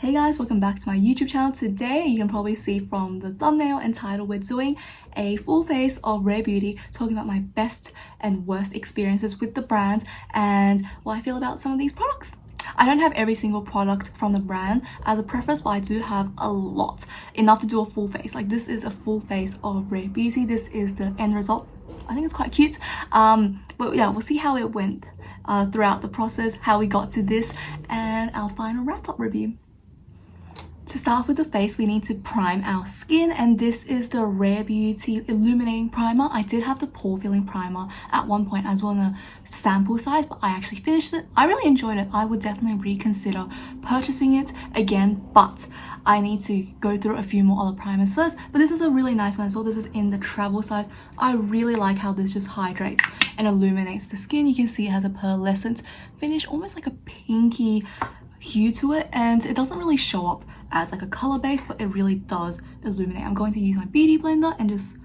Hey guys, welcome back to my YouTube channel. Today, you can probably see from the thumbnail and title, we're doing a full face of Rare Beauty, talking about my best and worst experiences with the brand and what I feel about some of these products. I don't have every single product from the brand as a preference, but I do have a lot, enough to do a full face. Like, this is a full face of Rare Beauty. This is the end result. I think it's quite cute. But yeah, we'll see how it went throughout the process, how we got to this, and our final wrap-up review. To start off with the face, we need to prime our skin, and this is the Rare Beauty Illuminating Primer. I did have the pore filling primer at one point as well in a sample size, but I actually finished it. I really enjoyed it. I would definitely reconsider purchasing it again, but I need to go through a few more other primers first. But this is a really nice one as well. This is in the travel size. I really like how this just hydrates and illuminates the skin. You can see it has a pearlescent finish, almost like a pinky hue to it, and it doesn't really show up as like a color base, but it really does illuminate. I'm going to use my beauty blender and just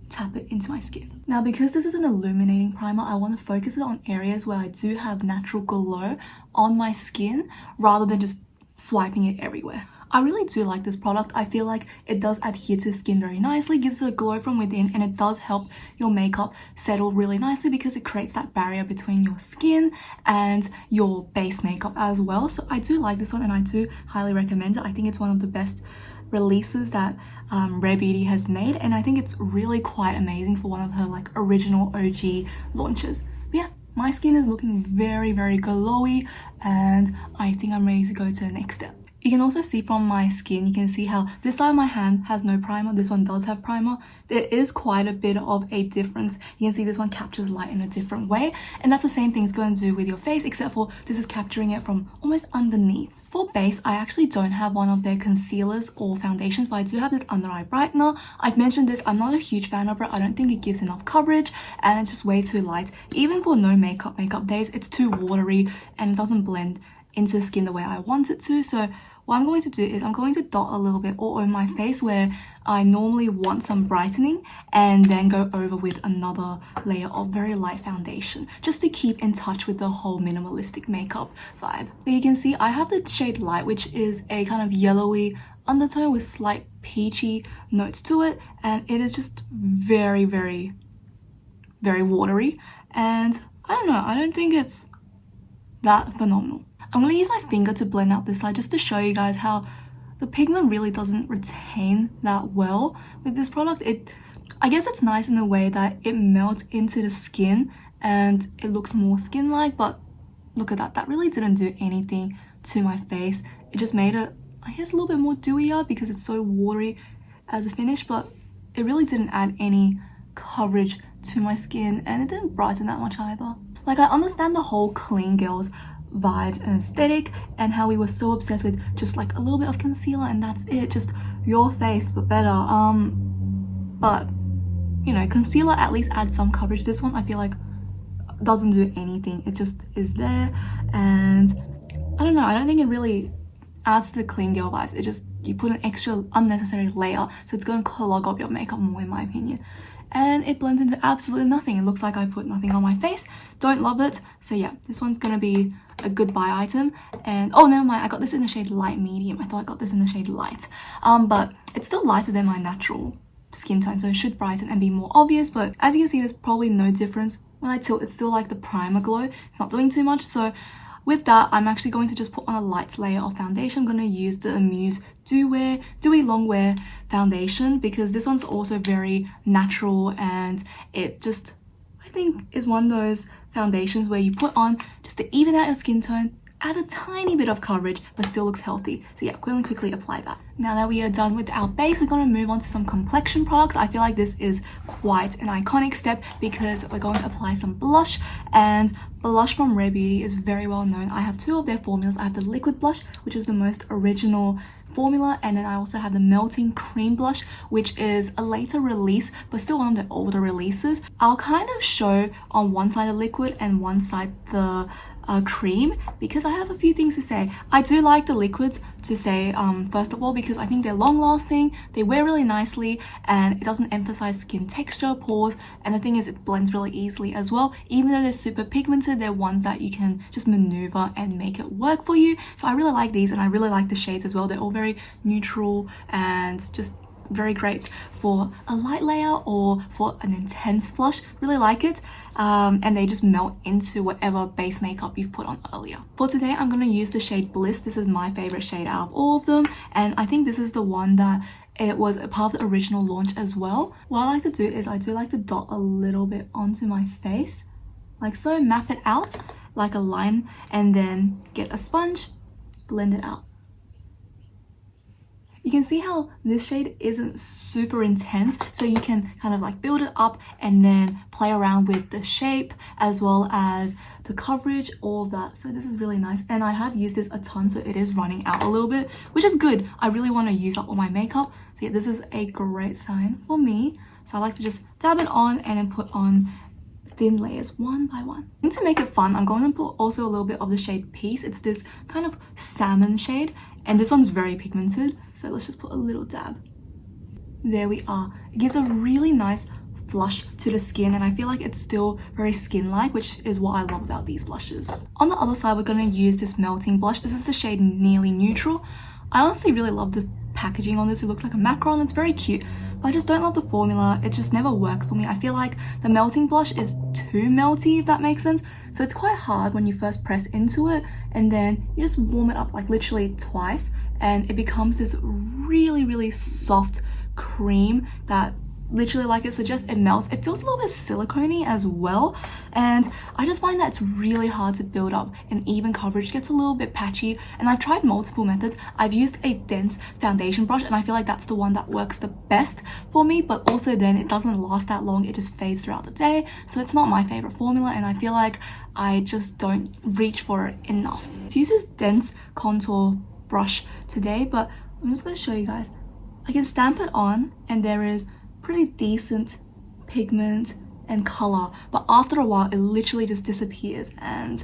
tap it into my skin. Now, because this is an illuminating primer, I want to focus it on areas where I do have natural glow on my skin rather than just swiping it everywhere. I really do like this product. I feel like it does adhere to the skin very nicely, gives it a glow from within, and it does help your makeup settle really nicely because it creates that barrier between your skin and your base makeup as well. So I do like this one and I do highly recommend it. I think it's one of the best releases that Rare Beauty has made, and I think it's really quite amazing for one of her like original OG launches. But yeah, my skin is looking very glowy, and I think I'm ready to go to the next step. You can also see from my skin, you can see how this side of my hand has no primer, this one does have primer. There is quite a bit of a difference. You can see this one captures light in a different way, and that's the same thing it's going to do with your face, except for this is capturing it from almost underneath. For base, I actually don't have one of their concealers or foundations, but I do have this under eye brightener. I've mentioned this, I'm not a huge fan of it. I don't think it gives enough coverage and it's just way too light. Even for no makeup days, it's too watery and it doesn't blend into the skin the way I want it to. So what I'm going to do is I'm going to dot a little bit all over my face where I normally want some brightening, and then go over with another layer of very light foundation just to keep in touch with the whole minimalistic makeup vibe. So you can see I have the shade Light, which is a kind of yellowy undertone with slight peachy notes to it, and it is just very watery, and I don't know, I don't think it's that phenomenal. I'm going to use my finger to blend out this side just to show you guys how the pigment really doesn't retain that well with this product. I guess it's nice in the way that it melts into the skin and it looks more skin-like, but look at that. That really didn't do anything to my face. It just made it, I guess, a little bit more dewier because it's so watery as a finish, but it really didn't add any coverage to my skin, and it didn't brighten that much either. Like, I understand the whole clean girls vibes and aesthetic and how we were so obsessed with just like a little bit of concealer and that's it, just your face but better. But you know, concealer at least adds some coverage. This one I feel like doesn't do anything. It just is there, and I don't know, I don't think it really adds to the clean girl vibes. It just, you put an extra unnecessary layer, so it's going to clog up your makeup more in my opinion, and it blends into absolutely nothing. It looks like I put nothing on my face. Don't love it. So yeah, this one's gonna be a good buy item. And oh, never mind, I got this in the shade Light Medium. I thought I got this in the shade Light, but it's still lighter than my natural skin tone, so it should brighten and be more obvious. But as you can see, there's probably no difference. When I tilt, it's still like the primer glow. It's not doing too much. So with that, I'm actually going to just put on a light layer of foundation. I'm going to use the Amuse Dewy Long Wear foundation because this one's also very natural, and it just, I think, is one of those foundations where you put on just to even out your skin tone, add a tiny bit of coverage, but still looks healthy. So yeah, going to quickly apply that. Now that we are done with our base, we're going to move on to some complexion products. I feel like this is quite an iconic step because we're going to apply some blush, and blush from Rare Beauty is very well known. I have two of their formulas. I have the liquid blush, which is the most original formula, and then I also have the melting cream blush, which is a later release but still one of the older releases. I'll kind of show on one side the liquid and one side the cream because I have a few things to say. I do like the liquids to say first of all, because I think they're long lasting, they wear really nicely, and it doesn't emphasize skin texture, pores, and the thing is it blends really easily as well. Even though they're super pigmented, they're ones that you can just maneuver and make it work for you. So I really like these, and I really like the shades as well. They're all very neutral and just very great for a light layer or for an intense flush. Really like it. And they just melt into whatever base makeup you've put on earlier. For today, I'm going to use the shade Bliss. This is my favorite shade out of all of them, and I think this is the one that it was a part of the original launch as well. What I like to do is I do like to dot a little bit onto my face, like so, map it out like a line, and then get a sponge, blend it out. You can see how this shade isn't super intense, so you can kind of like build it up and then play around with the shape as well as the coverage, all of that. So this is really nice, and I have used this a ton, so it is running out a little bit, which is good. I really want to use up all my makeup, so yeah, this is a great sign for me. So I like to just dab it on and then put on thin layers one by one. And to make it fun, I'm going to put also a little bit of the shade Peace. It's this kind of salmon shade, and this one's very pigmented, so let's just put a little dab. There we are. It gives a really nice flush to the skin, and I feel like it's still very skin-like, which is what I love about these blushes. On the other side, we're going to use this melting blush. This is the shade Nearly Neutral. I honestly really love the packaging on this. It looks like a macaron. It's very cute, but I just don't love the formula. It just never worked for me. I feel like the melting blush is too melty, if that makes sense. So it's quite hard when you first press into it, and then you just warm it up like literally twice, and it becomes this really soft cream that literally, like it suggests, it melts. It feels a little bit silicone-y as well, and I just find that it's really hard to build up an even coverage. It gets a little bit patchy, and I've tried multiple methods. I've used a dense foundation brush, and I feel like that's the one that works the best for me, but also then it doesn't last that long. It just fades throughout the day, so it's not my favorite formula, and I feel like I just don't reach for it enough. To use this dense contour brush today, but I'm just going to show you guys. I can stamp it on, and there is pretty decent pigment and color, but after a while it literally just disappears, and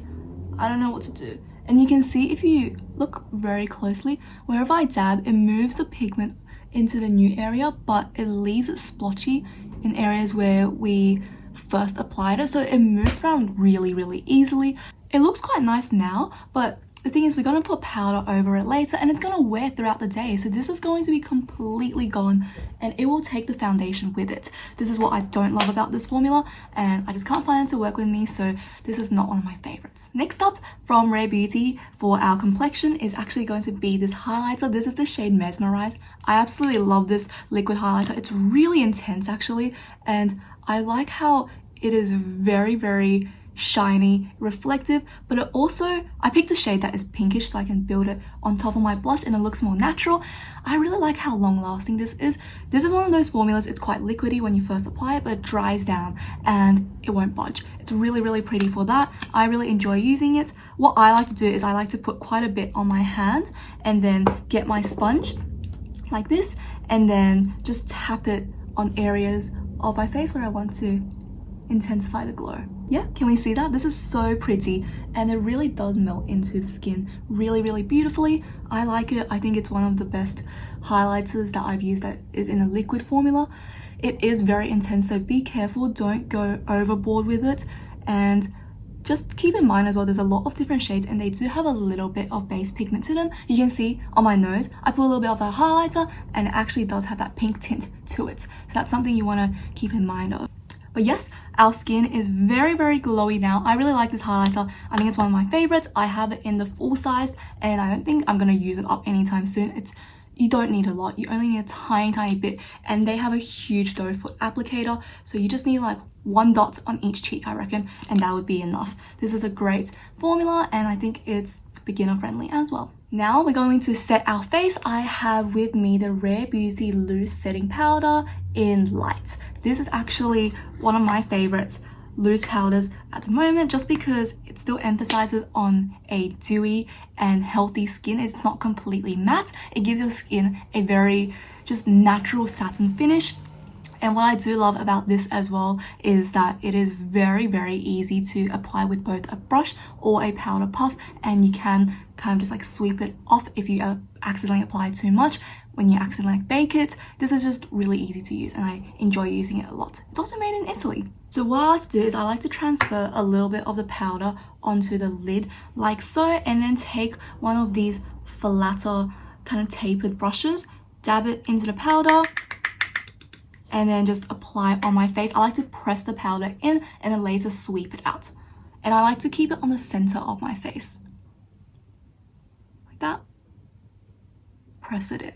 I don't know what to do. And you can see, if you look very closely, wherever I dab, it moves the pigment into the new area, but it leaves it splotchy in areas where we first applied it, so it moves around really easily. It looks quite nice now, but the thing is, we're going to put powder over it later, and it's going to wear throughout the day, so this is going to be completely gone, and it will take the foundation with it. This is what I don't love about this formula, and I just can't find it to work with me, so this is not one of my favorites. Next up from Rare Beauty for our complexion is actually going to be this highlighter. This is the shade Mesmerize. I absolutely love this liquid highlighter. It's really intense actually, and I like how it is very shiny, reflective, but it also, I picked a shade that is pinkish so I can build it on top of my blush and it looks more natural. I really like how long lasting this is. This is one of those formulas, it's quite liquidy when you first apply it, but it dries down and it won't budge. It's really pretty for that. I really enjoy using it. What I like to do is I like to put quite a bit on my hand and then get my sponge like this, and then just tap it on areas of my face where I want to intensify the glow. Yeah, can we see that? This is so pretty, and it really does melt into the skin really beautifully. I like it. I think it's one of the best highlighters that I've used that is in a liquid formula. It is very intense, so be careful, don't go overboard with it, and just keep in mind as well, there's a lot of different shades and they do have a little bit of base pigment to them. You can see on my nose, I put a little bit of that highlighter and it actually does have that pink tint to it. So that's something you want to keep in mind of. But yes, our skin is very glowy now. I really like this highlighter. I think it's one of my favorites. I have it in the full size and I don't think I'm going to use it up anytime soon. You don't need a lot, you only need a tiny bit, and they have a huge doe foot applicator, so you just need like one dot on each cheek, I reckon, and that would be enough. This is a great formula and I think it's beginner friendly as well. Now we're going to set our face. I have with me the Rare Beauty Loose Setting Powder in Light. This is actually one of my favorites loose powders at the moment, just because it still emphasizes on a dewy and healthy skin. It's not completely matte. It gives your skin a very just natural satin finish, And what I do love about this as well is that it is very, very easy to apply with both a brush or a powder puff, and you can kind of just like sweep it off if you accidentally apply too much. When you accidentally like bake it, this is just really easy to use and I enjoy using it a lot. It's also made in Italy. So what I like to do is I like to transfer a little bit of the powder onto the lid like so, and then take one of these flatter kind of tapered brushes, dab it into the powder, and then just apply it on my face. I like to press the powder in and then later sweep it out. And I like to keep it on the center of my face. Like that. Press it in.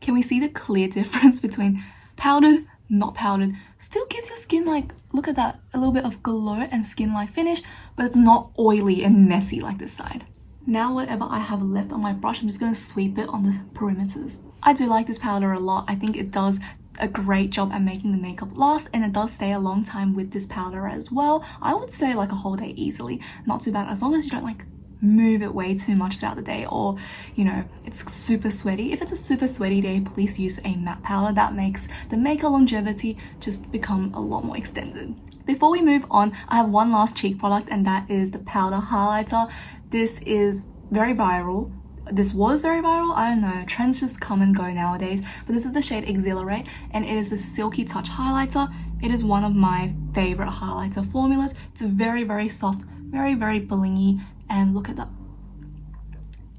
Can we see the clear difference between powdered, not powdered? Still gives your skin like, look at that, a little bit of glow and skin-like finish, but it's not oily and messy like this side. Now whatever I have left on my brush, I'm just going to sweep it on the perimeters. I do like this powder a lot. I think it does a great job at making the makeup last, and it does stay a long time with this powder as well. I would say like a whole day easily. Not too bad, as long as you don't like move it way too much throughout the day, or you know, it's super sweaty. If it's a super sweaty day, please use a matte powder. That makes the makeup longevity just become a lot more extended. Before we move on, I have one last cheek product, and that is the powder highlighter. This is very viral. This was very viral. I don't know, trends just come and go nowadays, but this is the shade Exhilarate, and it is a silky touch highlighter. It is one of my favorite highlighter formulas. It's very, very soft, very, very blingy, and look at that.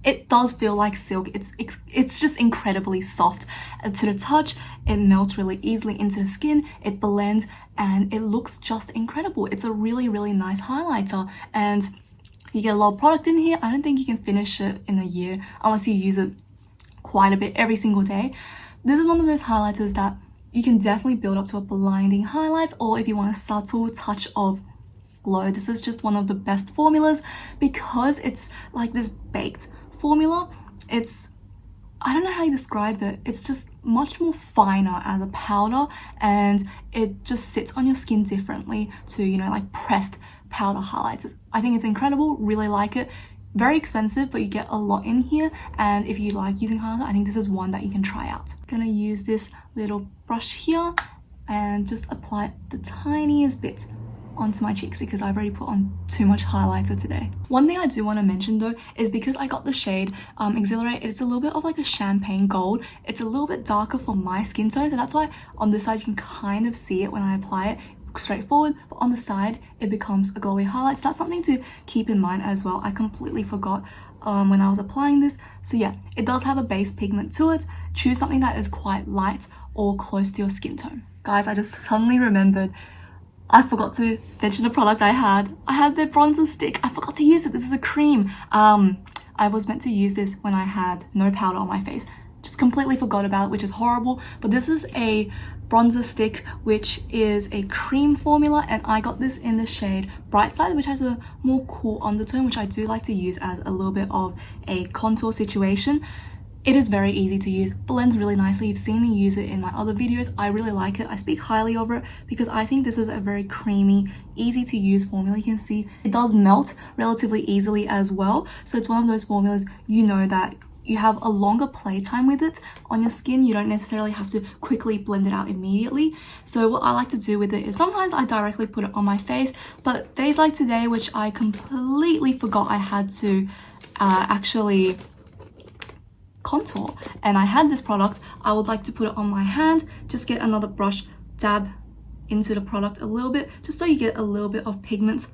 It does feel like silk. It's just incredibly soft to the touch. It melts really easily into the skin. It blends and it looks just incredible. It's a really, really nice highlighter, and you get a lot of product in here. I don't think you can finish it in a year unless you use it quite a bit every single day. This is one of those highlighters that you can definitely build up to a blinding highlight, or if you want a subtle touch of glow, this is just one of the best formulas because it's like this baked formula. I don't know how you describe it. It's just much more finer as a powder, and it just sits on your skin differently to, you know, like pressed powder highlighters. I think it's incredible, really like it. Very expensive, but you get a lot in here, and if you like using highlighter, I think this is one that you can try out. I'm gonna use this little brush here and just apply the tiniest bit onto my cheeks because I've already put on too much highlighter today. One thing I do want to mention though is because I got the shade Exhilarate, it's a little bit of like a champagne gold. It's a little bit darker for my skin tone, so that's why on this side you can kind of see it when I apply it. Straightforward, but on the side it becomes a glowy highlight, so that's something to keep in mind as well. I completely forgot when I was applying this. So yeah, it does have a base pigment to it. Choose something that is quite light or close to your skin tone. Guys, I just suddenly remembered I forgot to mention the product I had. I had the bronzer stick. I forgot to use it. This is a cream. I was meant to use this when I had no powder on my face. Just completely forgot about it, which is horrible. But this is a bronzer stick, which is a cream formula, and I got this in the shade Bright Side, which has a more cool undertone, which I do like to use as a little bit of a contour situation. It is very easy to use, blends really nicely. You've seen me use it in my other videos. I really like it. I speak highly over it because I think this is a very creamy, easy to use formula. You can see it does melt relatively easily as well. So it's one of those formulas, you know, that you have a longer playtime with it on your skin. You don't necessarily have to quickly blend it out immediately. So what I like to do with it is sometimes I directly put it on my face, but days like today, which I completely forgot I had to actually contour and I had this product, I would like to put it on my hand. Just get another brush, dab into the product a little bit, just so you get a little bit of pigment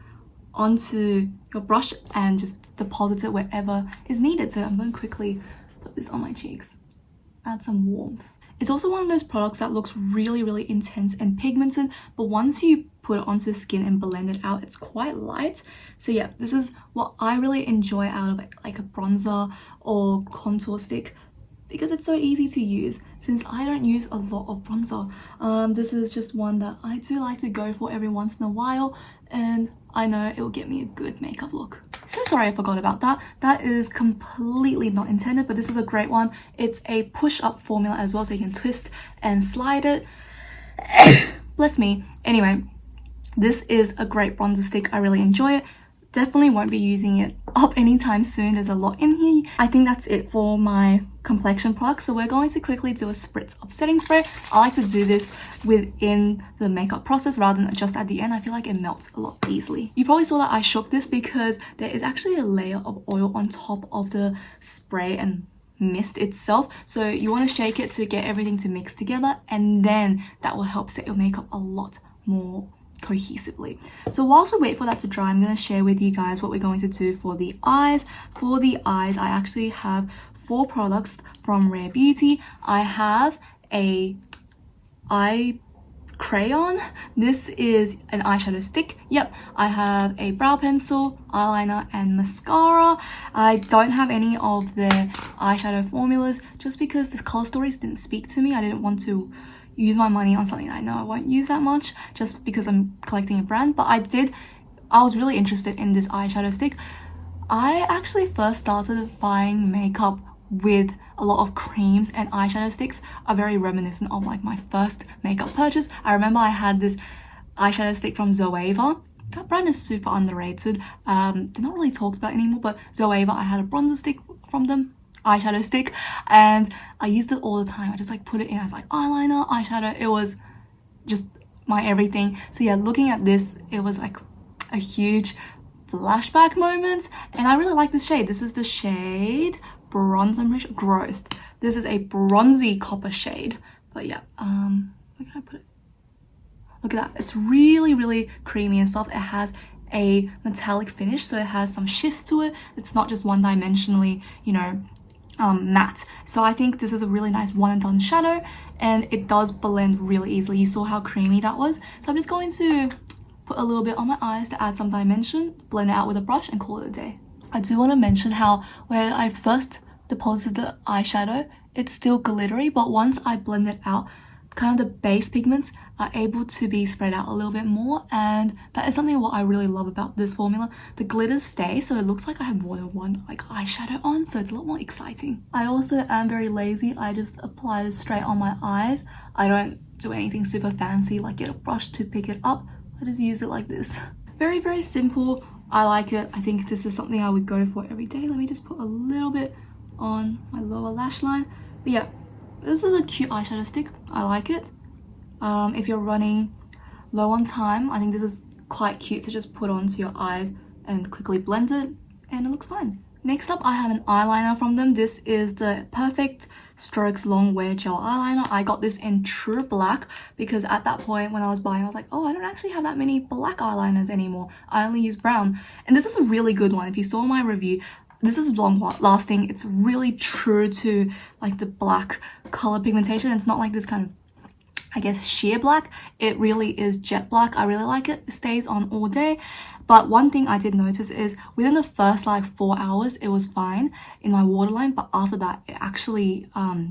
onto your brush and just deposit it wherever is needed. So I'm going to quickly put this on my cheeks, add some warmth. It's also one of those products that looks really, really intense and pigmented, but once you put it onto the skin and blend it out, it's quite light. So yeah, this is what I really enjoy out of it, like a bronzer or contour stick, because it's so easy to use. Since I don't use a lot of bronzer, this is just one that I do like to go for every once in a while, and I know it will get me a good makeup look. So sorry I forgot about that. That is completely not intended, but this is a great one. It's a push-up formula as well, so you can twist and slide it. Bless me. Anyway, this is a great bronzer stick. I really enjoy it. Definitely won't be using it up anytime soon. There's a lot in here. I think that's it for my complexion products. So we're going to quickly do a spritz of setting spray. I like to do this within the makeup process rather than just at the end. I feel like it melts a lot easily. You probably saw that I shook this because there is actually a layer of oil on top of the spray and mist itself, so you want to shake it to get everything to mix together, and then that will help set your makeup a lot more cohesively. So whilst we wait for that to dry, I'm going to share with you guys what we're going to do for the eyes. For the eyes, I actually have 4 products from Rare Beauty. I have a eye crayon. This is an eyeshadow stick. Yep, I have a brow pencil, eyeliner, and mascara. I don't have any of the eyeshadow formulas just because the color stories didn't speak to me. I didn't want to use my money on something that I know I won't use that much just because I'm collecting a brand. But I was really interested in this eyeshadow stick. I actually first started buying makeup with a lot of creams, and eyeshadow sticks are very reminiscent of like my first makeup purchase. I remember I had this eyeshadow stick from Zoeva. That brand is super underrated. They're not really talked about anymore, but Zoeva, I had a bronzer stick from them, eyeshadow stick, and I used it all the time. I just like put it in as like eyeliner, eyeshadow. It was just my everything. So yeah, looking at this, it was like a huge flashback moment, and I really like this shade. This is the shade Bronze and Rich Growth. This is a bronzy copper shade, but yeah, where can I put it? Look at that, it's really creamy and soft. It has a metallic finish, so it has some shifts to it. It's not just one dimensionally, you know, matte. So I think this is a really nice one and done shadow, and it does blend really easily. You saw how creamy that was. So I'm just going to put a little bit on my eyes to add some dimension, blend it out with a brush, and call it a day. I do want to mention how where I first deposited the eyeshadow, it's still glittery, but once I blend it out, kind of the base pigments are able to be spread out a little bit more, and that is something what I really love about this formula. The glitters stay, so it looks like I have more than one like eyeshadow on, so it's a lot more exciting. I also am very lazy. I just apply this straight on my eyes. I don't do anything super fancy like get a brush to pick it up. I just use it like this. Very simple. I like it. I think this is something I would go for every day. Let me just put a little bit on my lower lash line. But yeah, this is a cute eyeshadow stick. I like it. If you're running low on time, I think this is quite cute to just put onto your eyes and quickly blend it, and it looks fine. Next up, I have an eyeliner from them. This is the Perfect Strokes Long Wear Gel Eyeliner. I got this in true black because at that point when I was buying, I was like, oh, I don't actually have that many black eyeliners anymore. I only use brown. And this is a really good one. If you saw my review, this is long lasting. It's really true to like the black color pigmentation. It's not like this kind of, I guess, sheer black. It really is jet black. I really like it. It stays on all day. But one thing I did notice is within the first like 4 hours, it was fine in my waterline. But after that, it actually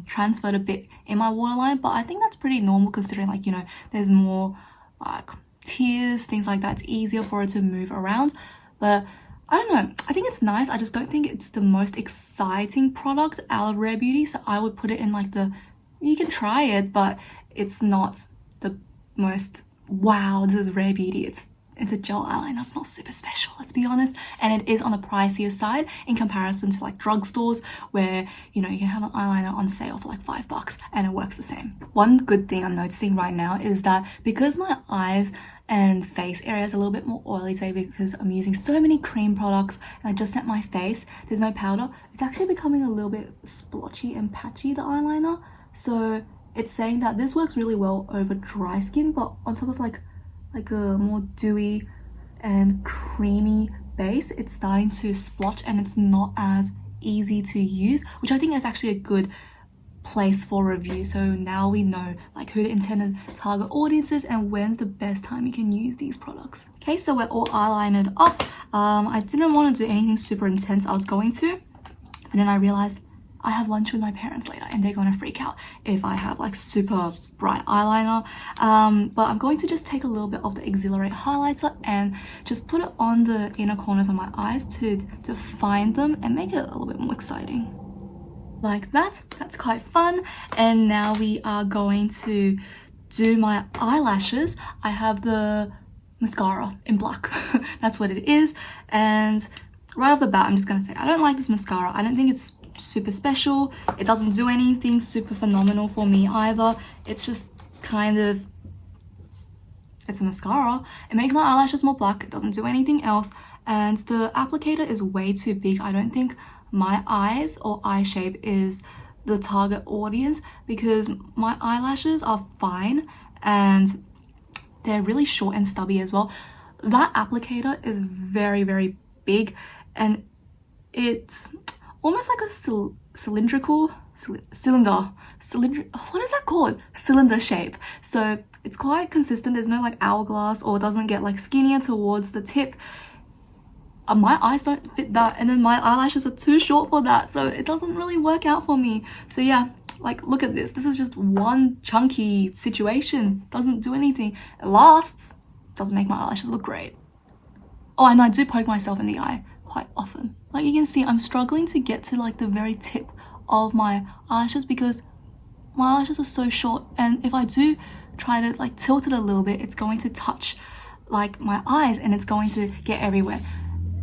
transferred a bit in my waterline. But I think that's pretty normal considering, like, you know, there's more like tears, things like that. It's easier for it to move around. But I don't know. I think it's nice. I just don't think it's the most exciting product out of Rare Beauty. So I would put it in like the, you can try it, but it's not the most, wow, this is Rare Beauty. It's a gel eyeliner. It's not super special, let's be honest. And it is on the pricier side in comparison to like drugstores where, you know, you can have an eyeliner on sale for like $5 and it works the same. One good thing I'm noticing right now is that because my eyes and face area is a little bit more oily today because I'm using so many cream products and I just set my face, there's no powder, it's actually becoming a little bit splotchy and patchy, the eyeliner. So it's saying that this works really well over dry skin, but on top of like a more dewy and creamy base, it's starting to splotch and it's not as easy to use, which I think is actually a good place for review. So now we know like who the intended target audience is and when's the best time you can use these products. Okay, so we're all eyelinered up. I didn't want to do anything super intense. I was going to, but then I realized I have lunch with my parents later and they're gonna freak out if I have like super bright eyeliner. But I'm going to just take a little bit of the Exhilarate highlighter and just put it on the inner corners of my eyes to find them and make it a little bit more exciting. Like that. That's quite fun. And now we are going to do my eyelashes. I have the mascara in black. That's what it is. And right off the bat, I'm just gonna say I don't like this mascara. I don't think it's super special. It doesn't do anything super phenomenal for me either. It's just kind of, it's a mascara. It makes my eyelashes more black. It doesn't do anything else, and the applicator is way too big. I don't think my eyes or eye shape is the target audience, because my eyelashes are fine and they're really short and stubby as well. That applicator is very, very big, and it's almost like a what is that called? Cylinder shape. So it's quite consistent. There's no like hourglass, or it doesn't get like skinnier towards the tip. My eyes don't fit that, and then my eyelashes are too short for that, so it doesn't really work out for me. So yeah, like look at this. This is just one chunky situation. Doesn't do anything. It lasts. Doesn't make my eyelashes look great. Oh, and I do poke myself in the eye quite often. Like you can see, I'm struggling to get to like the very tip of my eyelashes because my eyelashes are so short, and if I do try to like tilt it a little bit, it's going to touch like my eyes and it's going to get everywhere.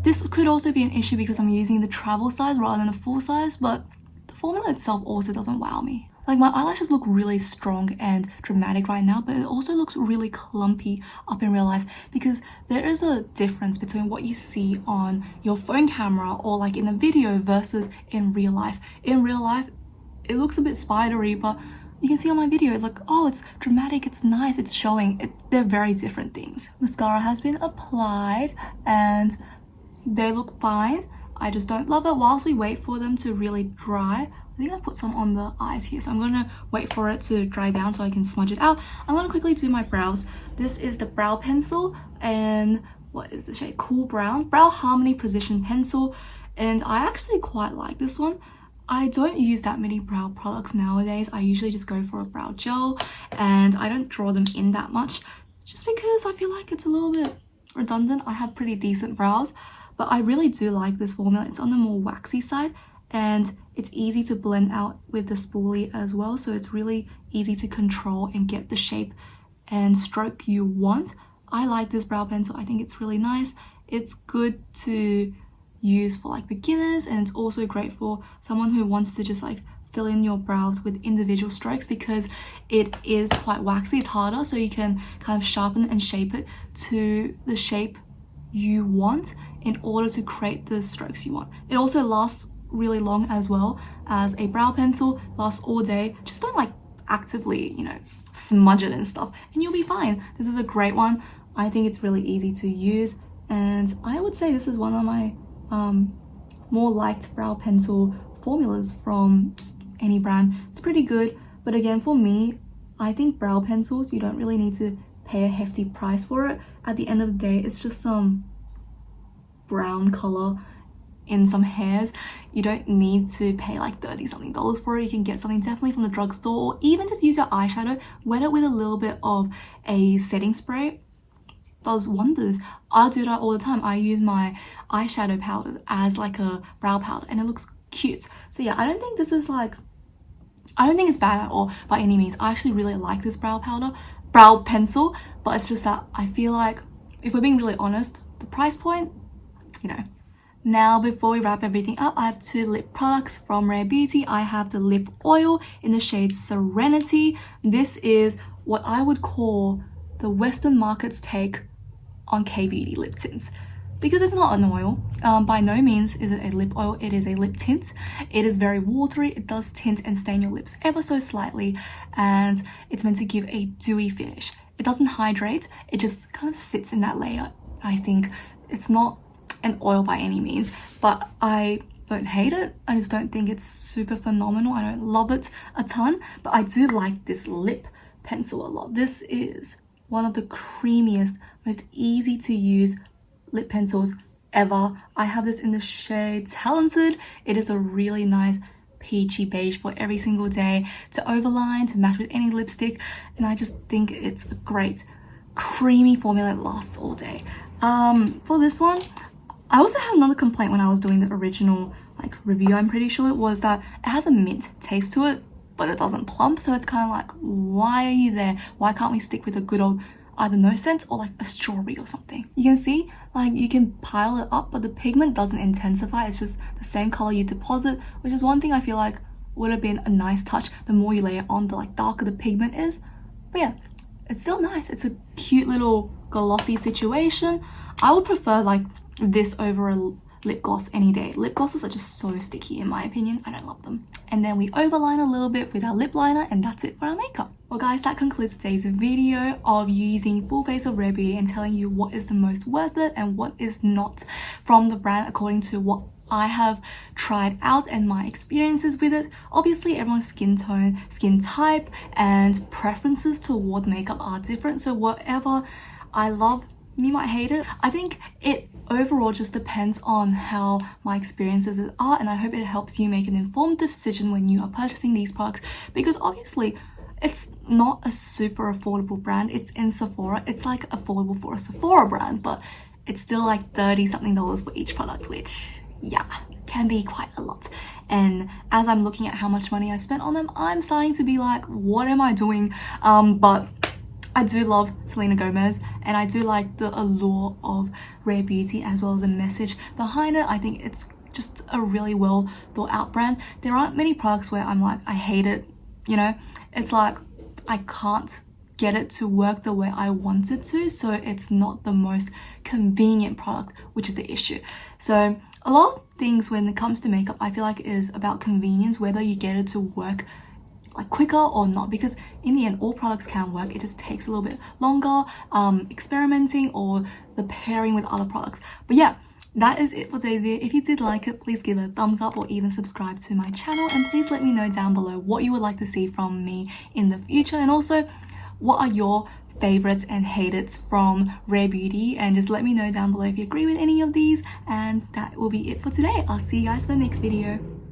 This could also be an issue because I'm using the travel size rather than the full size, but the formula itself also doesn't wow me. Like my eyelashes look really strong and dramatic right now, but it also looks really clumpy up in real life, because there is a difference between what you see on your phone camera or like in a video versus in real life. In real life, it looks a bit spidery, but you can see on my video, like, oh, it's dramatic, it's nice, it's showing. They're very different things. Mascara has been applied and they look fine. I just don't love it. Whilst we wait for them to really dry, I think I put some on the eyes here, so I'm gonna wait for it to dry down so I can smudge it out. I'm gonna quickly do my brows. This is the brow pencil, and what is the shade? Cool Brown Brow Harmony Precision Pencil, and I actually quite like this one. I don't use that many brow products nowadays. I usually just go for a brow gel, and I don't draw them in that much just because I feel like it's a little bit redundant. I have pretty decent brows, but I really do like this formula. It's on the more waxy side, and it's easy to blend out with the spoolie as well, so it's really easy to control and get the shape and stroke you want. I like this brow pencil. I think it's really nice. It's good to use for like beginners, and it's also great for someone who wants to just like fill in your brows with individual strokes, because it is quite waxy. It's harder, so you can kind of sharpen and shape it to the shape you want in order to create the strokes you want. It also lasts really long as well as a brow pencil, lasts all day. Just don't like actively, smudge it and stuff, and you'll be fine. This is a great one. I think it's really easy to use, and I would say this is one of my more liked brow pencil formulas from just any brand. It's pretty good, but again, for me, I think brow pencils, you don't really need to pay a hefty price for it. At the end of the day, it's just some brown color in some hairs. You don't need to pay like $30-something for it. You can get something definitely from the drugstore, or even just use your eyeshadow, wet it with a little bit of a setting spray. Does wonders. I do that all the time. I use my eyeshadow powders as like a brow powder, and it looks cute. So yeah, I don't think it's bad at all by any means. I actually really like this brow pencil, but it's just that I feel like, if we're being really honest, the price point, Now, before we wrap everything up, I have 2 lip products from Rare Beauty. I have the lip oil in the shade Serenity. This is what I would call the Western market's take on K-beauty lip tints, because it's not an oil. By no means is it a lip oil. It is a lip tint. It is very watery. It does tint and stain your lips ever so slightly, and it's meant to give a dewy finish. It doesn't hydrate. It just kind of sits in that layer. I think it's not an oil by any means, but I don't hate it. I just don't think it's super phenomenal. I don't love it a ton, but I do like this lip pencil a lot. This is one of the creamiest, most easy to use lip pencils ever. I have this in the shade Talented. It is a really nice peachy beige for every single day to overline, to match with any lipstick, and I just think it's a great creamy formula that lasts all day. For this one, I also had another complaint when I was doing the original review, I'm pretty sure it was, that it has a mint taste to it, but it doesn't plump. So it's kind of like, why are you there? Why can't we stick with a good old either no scent or like a strawberry or something. You can see like you can pile it up, but the pigment doesn't intensify. It's just the same color you deposit, which is one thing I feel like would have been a nice touch. The more you layer on, the like darker the pigment is. But yeah, it's still nice. It's a cute little glossy situation. I would prefer like this over a lip gloss any day. Lip glosses are just so sticky in my opinion. I don't love them. And then we overline a little bit with our lip liner, and that's it for our makeup. Well guys, that concludes today's video of using Full Face of Rare Beauty and telling you what is the most worth it and what is not from the brand according to what I have tried out and my experiences with it. Obviously everyone's skin tone, skin type and preferences toward makeup are different, so whatever I love, you might hate it. I think it overall just depends on how my experiences are, and I hope it helps you make an informed decision when you are purchasing these products, because obviously it's not a super affordable brand. It's in Sephora. It's like affordable for a Sephora brand, but it's still like $30 something for each product, which yeah, can be quite a lot. And as I'm looking at how much money I spent on them, I'm starting to be like, what am I doing? But I do love Selena Gomez, and I do like the allure of Rare Beauty as well as the message behind it. I think it's just a really well thought out brand. There aren't many products where I'm like, I hate it, you know? It's like I can't get it to work the way I want it to, so it's not the most convenient product, which is the issue. So a lot of things when it comes to makeup, I feel like is about convenience, whether you get it to work like quicker or not, because in the end all products can work. It just takes a little bit longer experimenting or the pairing with other products. But yeah, that is it for today's video. If you did like it, please give it a thumbs up or even subscribe to my channel, and please let me know down below what you would like to see from me in the future, and also what are your favorites and hated from Rare Beauty, and just let me know down below if you agree with any of these. And that will be it for today. I'll see you guys for the next video.